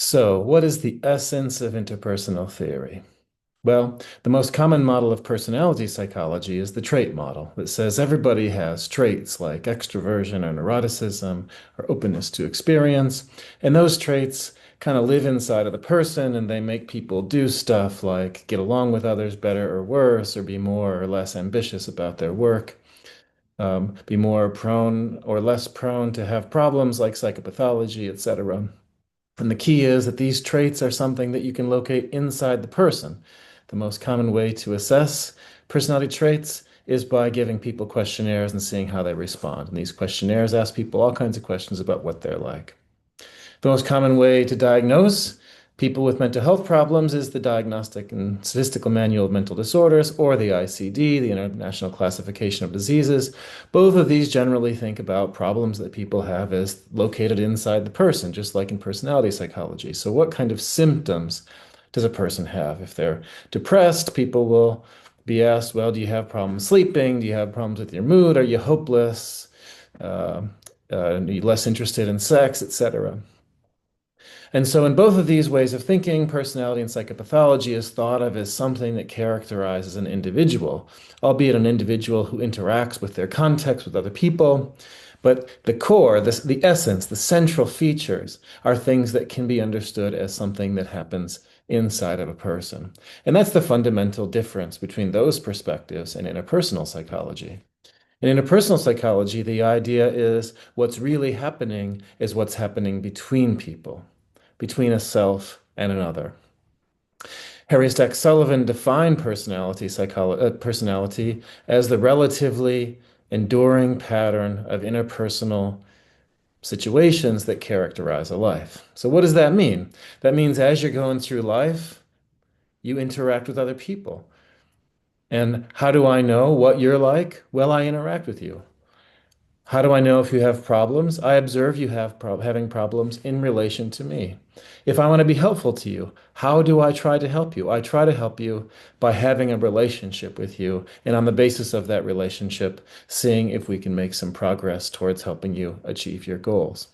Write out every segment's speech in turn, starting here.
So, what is the essence of interpersonal theory? Well, the most common model of personality psychology is the trait model that says everybody has traits like extroversion or neuroticism or openness to experience. And those traits kind of live inside of the person and they make people do stuff like get along with others better or worse, or be more or less ambitious about their work, be more prone or less prone to have problems like psychopathology, etc. And the key is that these traits are something that you can locate inside the person. The most common way to assess personality traits is by giving people questionnaires and seeing how they respond. And these questionnaires ask people all kinds of questions about what they're like. The most common way to diagnose people with mental health problems is the Diagnostic and Statistical Manual of Mental Disorders, or the ICD, the International Classification of Diseases. Both of these generally think about problems that people have as located inside the person, just like in personality psychology. So, what kind of symptoms does a person have? If they're depressed, people will be asked, well, do you have problems sleeping? Do you have problems with your mood? Are you hopeless? Are you less interested in sex, etc.? And so, in both of these ways of thinking, personality and psychopathology is thought of as something that characterizes an individual, albeit an individual who interacts with their context, with other people. But the core, the essence, the central features are things that can be understood as something that happens inside of a person. And that's the fundamental difference between those perspectives and interpersonal psychology. In interpersonal psychology, the idea is what's really happening is what's happening between people, between a self and another. Harry Stack Sullivan defined personality as the relatively enduring pattern of interpersonal situations that characterize a life. So, what does that mean? That means as you're going through life, you interact with other people. And how do I know what you're like? Well, I interact with you. How do I know if you have problems? I observe you having problems in relation to me. If I want to be helpful to you, how do I try to help you? I try to help you by having a relationship with you, and on the basis of that relationship, seeing if we can make some progress towards helping you achieve your goals.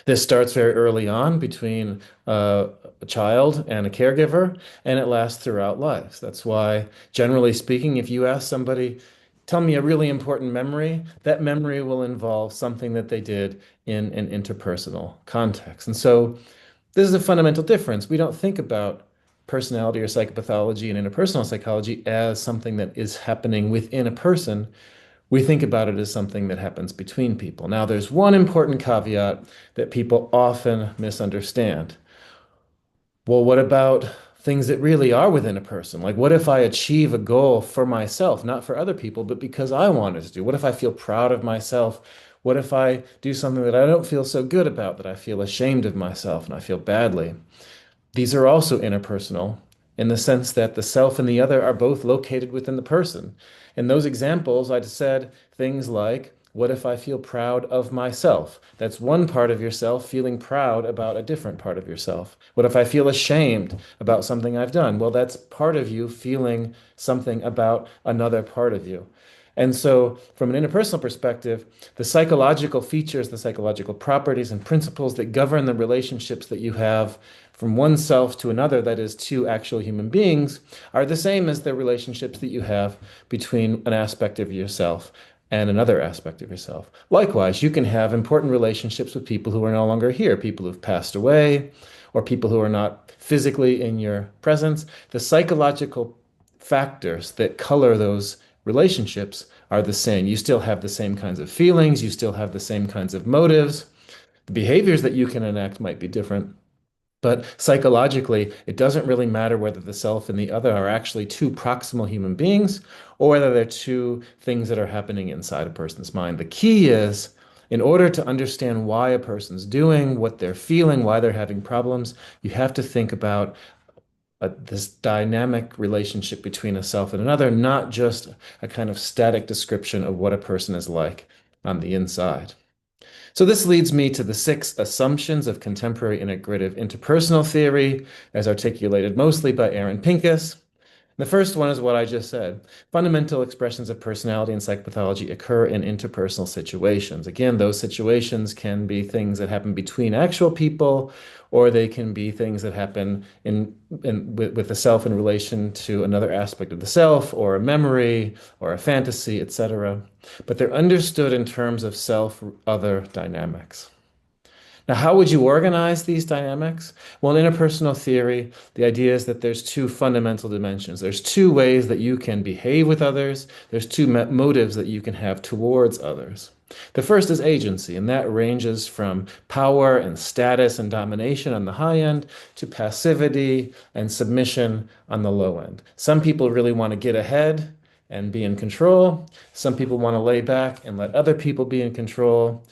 This starts very early on between a child and a caregiver, and it lasts throughout life. That's why, generally speaking, if you ask somebody, tell me a really important memory, that memory will involve something that they did in an interpersonal context. And so this is a fundamental difference. We don't think about personality or psychopathology and interpersonal psychology as something that is happening within a person. We think about it as something that happens between people. Now, there's one important caveat that people often misunderstand. Well, what about things that really are within a person? Like, what if I achieve a goal for myself, not for other people, but because I wanted to do? What if I feel proud of myself? What if I do something that I don't feel so good about, that I feel ashamed of myself and I feel badly? These are also interpersonal in the sense that the self and the other are both located within the person. In those examples, I said things like, what if I feel proud of myself? That's one part of yourself feeling proud about a different part of yourself. What if I feel ashamed about something I've done? Well, that's part of you feeling something about another part of you. And so, from an interpersonal perspective, the psychological features, the psychological properties and principles that govern the relationships that you have from one self to another, that is, two actual human beings, are the same as the relationships that you have between an aspect of yourself and another aspect of yourself. Likewise, you can have important relationships with people who are no longer here, people who've passed away, or people who are not physically in your presence. The psychological factors that color those relationships are the same. You still have the same kinds of feelings, you still have the same kinds of motives. The behaviors that you can enact might be different. But psychologically, it doesn't really matter whether the self and the other are actually two proximal human beings or whether they're two things that are happening inside a person's mind. The key is, in order to understand why a person's doing, what they're feeling, why they're having problems, you have to think about this dynamic relationship between a self and another, not just a kind of static description of what a person is like on the inside. So this leads me to the 6 assumptions of contemporary integrative interpersonal theory, as articulated mostly by Aaron Pincus. The first one is what I just said. Fundamental expressions of personality and psychopathology occur in interpersonal situations. Again, those situations can be things that happen between actual people, or they can be things that happen with the self in relation to another aspect of the self, or a memory, or a fantasy, etc. But they're understood in terms of self-other dynamics. Now, how would you organize these dynamics? Well, in interpersonal theory, the idea is that there's two fundamental dimensions. There's two ways that you can behave with others. There's two motives that you can have towards others. The first is agency, and that ranges from power and status and domination on the high end to passivity and submission on the low end. Some people really want to get ahead and be in control. Some people want to lay back and let other people be in control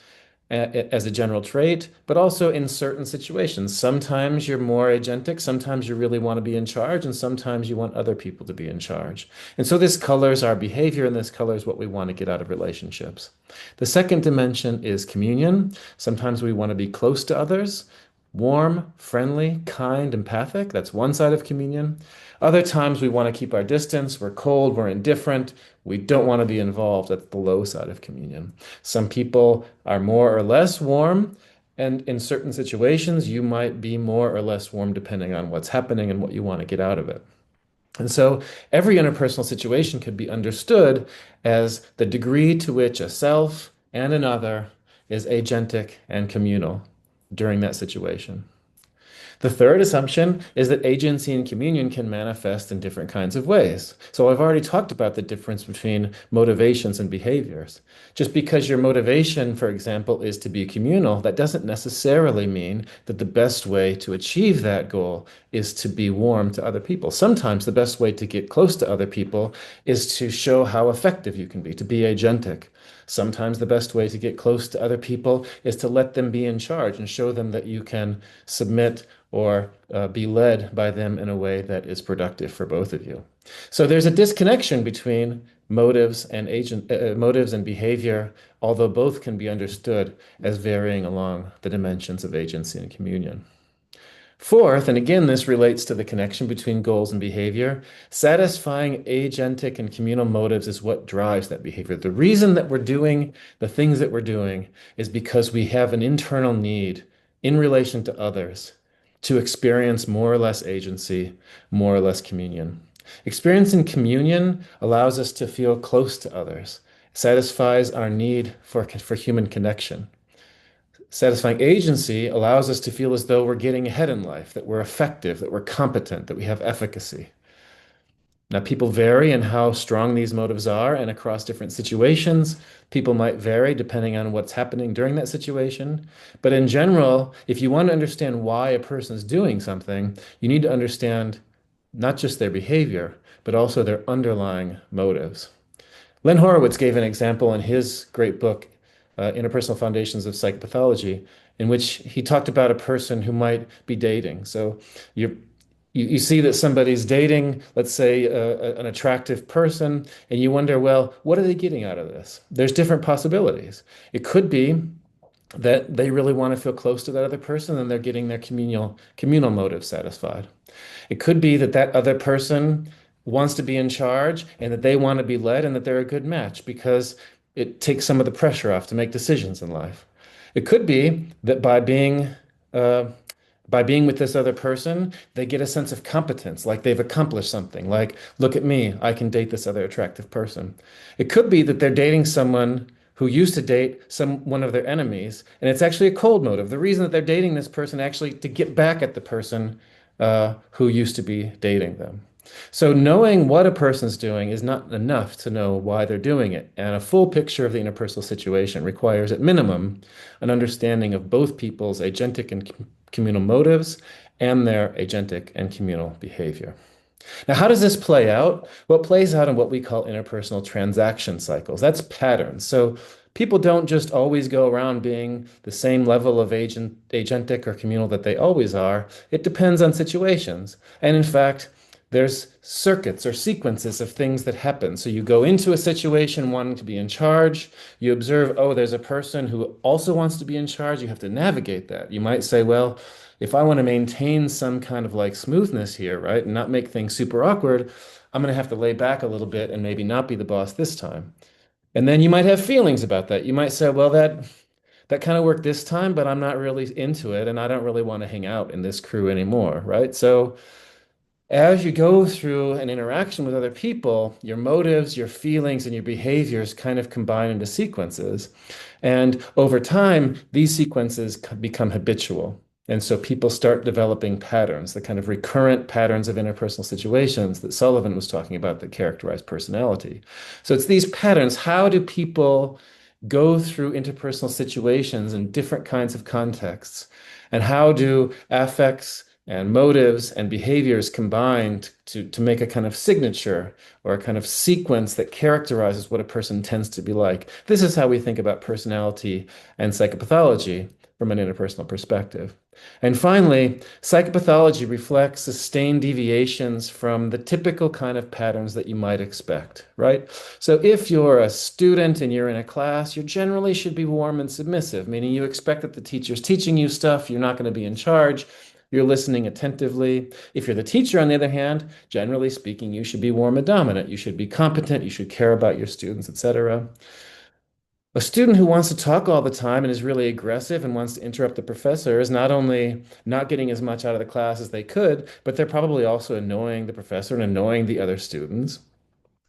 as a general trait, but also in certain situations. Sometimes you're more agentic, sometimes you really want to be in charge, and sometimes you want other people to be in charge. And so this colors our behavior, and this colors what we want to get out of relationships. The second dimension is communion. Sometimes we want to be close to others, warm, friendly, kind, empathic. That's one side of communion. Other times we want to keep our distance. We're cold, we're indifferent. We don't want to be involved. That's the low side of communion. Some people are more or less warm, and in certain situations, you might be more or less warm depending on what's happening and what you want to get out of it. And so every interpersonal situation could be understood as the degree to which a self and another is agentic and communal during that situation. The third assumption is that agency and communion can manifest in different kinds of ways. So I've already talked about the difference between motivations and behaviors. Just because your motivation, for example, is to be communal, that doesn't necessarily mean that the best way to achieve that goal is to be warm to other people. Sometimes the best way to get close to other people is to show how effective you can be, to be agentic. Sometimes the best way to get close to other people is to let them be in charge and show them that you can submit or be led by them in a way that is productive for both of you. So there's a disconnection between motives and behavior, although both can be understood as varying along the dimensions of agency and communion. Fourth, and again, this relates to the connection between goals and behavior, satisfying agentic and communal motives is what drives that behavior. The reason that we're doing the things that we're doing is because we have an internal need in relation to others to experience more or less agency, more or less communion. Experiencing communion allows us to feel close to others, satisfies our need for human connection. Satisfying agency allows us to feel as though we're getting ahead in life, that we're effective, that we're competent, that we have efficacy. Now, people vary in how strong these motives are, and across different situations, people might vary depending on what's happening during that situation. But in general, if you want to understand why a person is doing something, you need to understand not just their behavior, but also their underlying motives. Len Horowitz gave an example in his great book, Interpersonal Foundations of Psychopathology, in which he talked about a person who might be dating. So you see that somebody's dating, let's say, an attractive person, and you wonder, well, what are they getting out of this? There's different possibilities. It could be that they really want to feel close to that other person and they're getting their communal motive satisfied. It could be that that other person wants to be in charge and that they want to be led and that they're a good match because it takes some of the pressure off to make decisions in life. It could be that by being with this other person, they get a sense of competence, like they've accomplished something, like, look at me, I can date this other attractive person. It could be that they're dating someone who used to date one of their enemies, and it's actually a cold motive. The reason that they're dating this person actually to get back at the person who used to be dating them. So knowing what a person's doing is not enough to know why they're doing it. And a full picture of the interpersonal situation requires, at minimum, an understanding of both people's agentic and communal motives and their agentic and communal behavior. Now, how does this play out? Well, it plays out in what we call interpersonal transaction cycles. That's patterns. So people don't just always go around being the same level of agentic or communal that they always are. It depends on situations. And in fact, there's circuits or sequences of things that happen. So you go into a situation wanting to be in charge. You observe, oh, there's a person who also wants to be in charge. You have to navigate that. You might say, well, if I want to maintain some kind of like smoothness here, right, and not make things super awkward, I'm going to have to lay back a little bit and maybe not be the boss this time. And then you might have feelings about that. You might say, well, that kind of worked this time, but I'm not really into it, and I don't really want to hang out in this crew anymore, right? So as you go through an interaction with other people, your motives, your feelings, and your behaviors kind of combine into sequences. And over time, these sequences become habitual. And so people start developing patterns, the kind of recurrent patterns of interpersonal situations that Sullivan was talking about that characterize personality. So it's these patterns. How do people go through interpersonal situations in different kinds of contexts? And how do affects and motives and behaviors combined to make a kind of signature or a kind of sequence that characterizes what a person tends to be like? This is how we think about personality and psychopathology from an interpersonal perspective. And finally, psychopathology reflects sustained deviations from the typical kind of patterns that you might expect, right? So if you're a student and you're in a class, you generally should be warm and submissive, meaning you expect that the teacher's teaching you stuff, you're not going to be in charge, you're listening attentively. If you're the teacher, on the other hand, generally speaking, you should be warm and dominant. You should be competent, you should care about your students, etc. A student who wants to talk all the time and is really aggressive and wants to interrupt the professor is not only not getting as much out of the class as they could, but they're probably also annoying the professor and annoying the other students.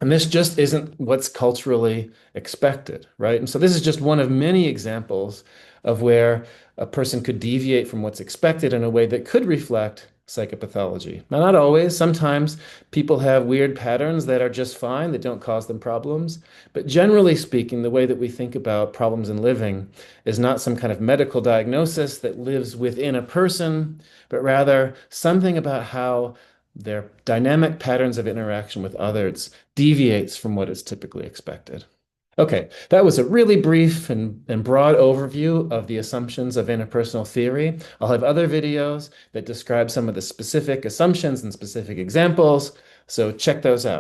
And this just isn't what's culturally expected, right? And so this is just one of many examples of where a person could deviate from what's expected in a way that could reflect psychopathology. Now, not always. Sometimes people have weird patterns that are just fine, that don't cause them problems. But generally speaking, the way that we think about problems in living is not some kind of medical diagnosis that lives within a person, but rather something about how their dynamic patterns of interaction with others deviates from what is typically expected. Okay, that was a really brief and broad overview of the assumptions of interpersonal theory. I'll have other videos that describe some of the specific assumptions and specific examples, so check those out.